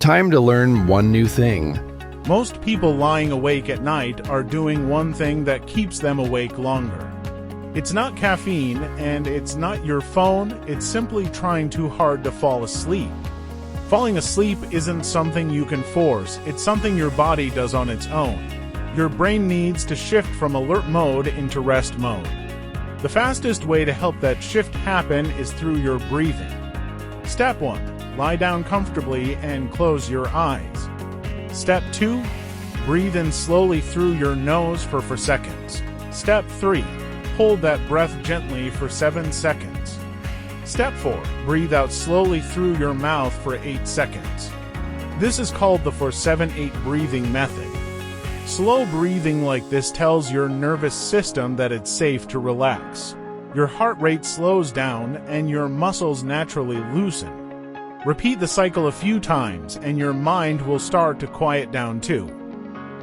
Time to learn one new thing. Most people lying awake at night are doing one thing that keeps them awake longer. It's not caffeine, and it's not your phone, it's simply trying too hard to fall asleep. Falling asleep isn't something you can force, it's something your body does on its own. Your brain needs to shift from alert mode into rest mode. The fastest way to help that shift happen is through your breathing. Step 1. Lie down comfortably and close your eyes. Step 2. Breathe in slowly through your nose for 4 seconds. Step 3. Hold that breath gently for 7 seconds. Step 4. Breathe out slowly through your mouth for 8 seconds. This is called the 4-7-8 breathing method. Slow breathing like this tells your nervous system that it's safe to relax. Your heart rate slows down and your muscles naturally loosen. Repeat the cycle a few times and your mind will start to quiet down too.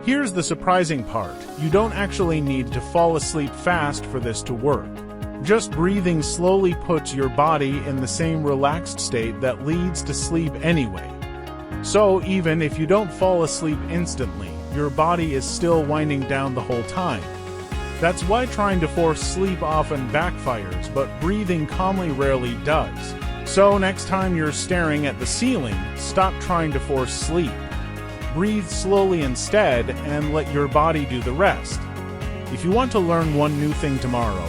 Here's the surprising part. You don't actually need to fall asleep fast for this to work. Just breathing slowly puts your body in the same relaxed state that leads to sleep anyway. So even if you don't fall asleep instantly, your body is still winding down the whole time. That's why trying to force sleep often backfires, but breathing calmly rarely does. So next time you're staring at the ceiling, stop trying to force sleep. Breathe slowly instead and let your body do the rest. If you want to learn one new thing tomorrow,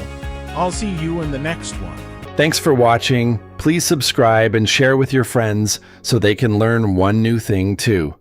I'll see you in the next one. Thanks for watching. Please subscribe and share with your friends so they can learn one new thing too.